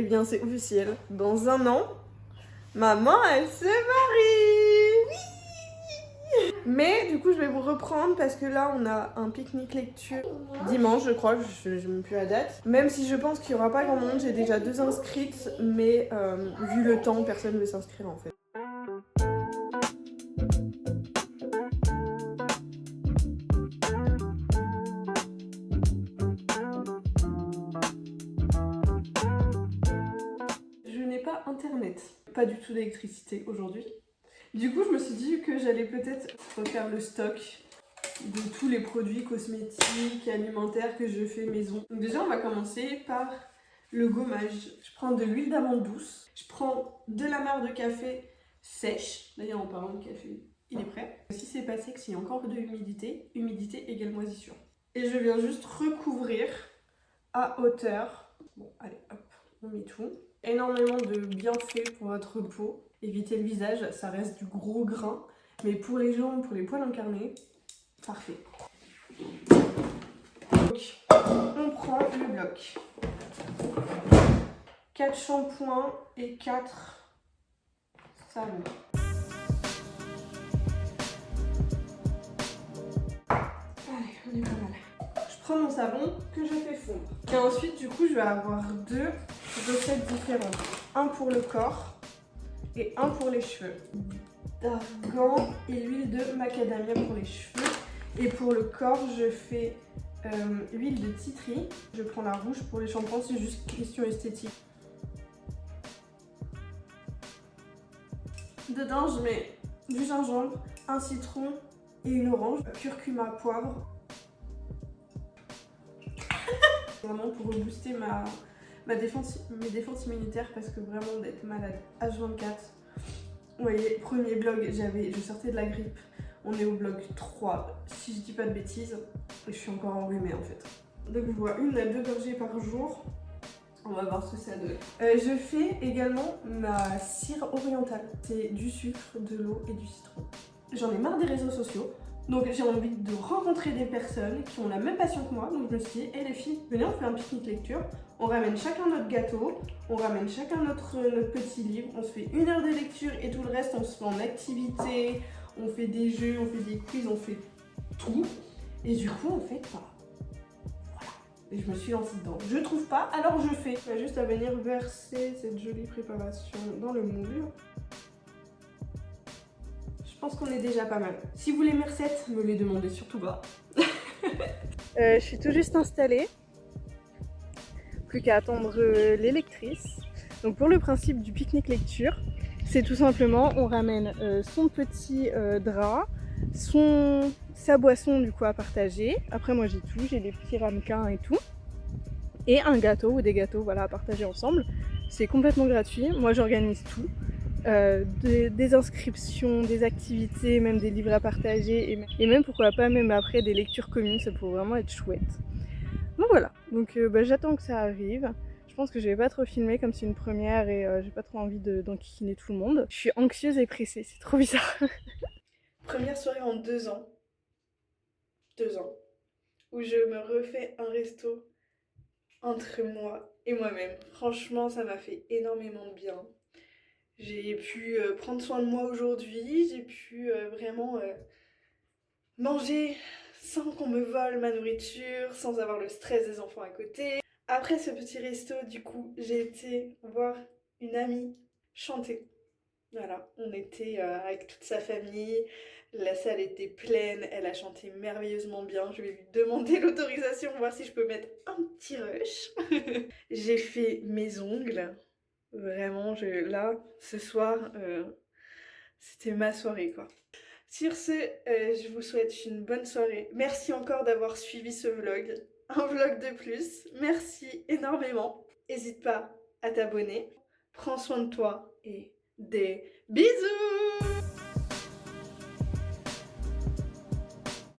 Eh bien c'est officiel, dans un an, maman elle se marie. Oui. Mais du coup je vais vous reprendre parce que là on a un pique-nique lecture dimanche je crois, je n'ai même plus la date. Même si je pense qu'il n'y aura pas grand monde, j'ai déjà 2 inscrites, mais vu le temps, personne ne veut s'inscrire en fait. Je n'ai pas internet, pas du tout d'électricité aujourd'hui. Du coup, je me suis dit que j'allais peut-être refaire le stock de tous les produits cosmétiques, alimentaires que je fais maison. Donc déjà, on va commencer par le gommage. Je prends de l'huile d'amande douce, je prends de la marc de café sèche. D'ailleurs, en parlant de café, il est prêt. Si c'est pas sec, s'il y a encore de l'humidité, humidité égale moisissure. Et je viens juste recouvrir à hauteur. Bon, allez, hop, on met tout. Énormément de bienfaits pour votre peau. Éviter le visage, ça reste du gros grain. Mais pour les jambes, pour les poils incarnés, parfait. Donc, on prend le bloc. 4 shampoings et 4 savons. Allez, on est pas mal. Je prends mon savon que je fais fondre. Et ensuite, du coup, je vais avoir 2 recettes différentes. Un pour le corps et un pour les cheveux. D'argan et l'huile de macadamia pour les cheveux. Et pour le corps, je fais huile de titri. Je prends la rouge pour les shampoings, c'est juste question esthétique. Dedans, je mets du gingembre, un citron et une orange. Curcuma, poivre. Vraiment pour rebooster mes défenses immunitaires parce que vraiment d'être malade H24. Vous voyez, premier vlog, je sortais de la grippe. On est au vlog 3, si je dis pas de bêtises. Et je suis encore enrhumée en fait. Donc je bois 1 à 2 gorgées par jour. On va voir ce que ça donne. Je fais également ma cire orientale. C'est du sucre, de l'eau et du citron. J'en ai marre des réseaux sociaux. Donc j'ai envie de rencontrer des personnes qui ont la même passion que moi. Donc je me suis dit, hé les filles, venez on fait un pique-nique lecture. On ramène chacun notre gâteau, on ramène chacun notre petit livre. On se fait 1 heure de lecture et tout le reste on se fait en activité. On fait des jeux, on fait des quiz, on fait tout. Et du coup on fait pas. Voilà. Et je me suis lancée dedans. Je trouve pas, alors je fais. Il y a juste à venir verser cette jolie préparation dans le moule. Je pense qu'on est déjà pas mal. Si vous voulez mes recettes, me les demandez surtout pas. Je suis tout juste installée. Plus qu'à attendre l'électrice. Donc pour le principe du pique-nique lecture, c'est tout simplement, on ramène son petit drap, sa boisson du coup à partager. Après moi j'ai tout, j'ai des petits ramequins et tout. Et un gâteau ou des gâteaux voilà, à partager ensemble. C'est complètement gratuit, moi j'organise tout. Des inscriptions, des activités, même des livres à partager et même pourquoi pas même après des lectures communes, ça pourrait vraiment être chouette. Donc voilà, donc j'attends que ça arrive. Je pense que je vais pas trop filmer comme c'est une première et j'ai pas trop envie d'enquiquiner tout le monde. Je suis anxieuse et pressée, c'est trop bizarre. Première soirée en 2 ans. 2 ans. Où je me refais un resto entre moi et moi-même. Franchement, ça m'a fait énormément de bien. J'ai pu prendre soin de moi aujourd'hui, j'ai pu vraiment manger sans qu'on me vole ma nourriture, sans avoir le stress des enfants à côté. Après ce petit resto, du coup, j'ai été voir une amie chanter. Voilà, on était avec toute sa famille, la salle était pleine, elle a chanté merveilleusement bien. Je vais lui demander l'autorisation, voir si je peux mettre un petit rush. J'ai fait mes ongles. Vraiment, là, ce soir, c'était ma soirée, quoi. Sur ce, je vous souhaite une bonne soirée. Merci encore d'avoir suivi ce vlog. Un vlog de plus. Merci énormément. N'hésite pas à t'abonner. Prends soin de toi et des bisous!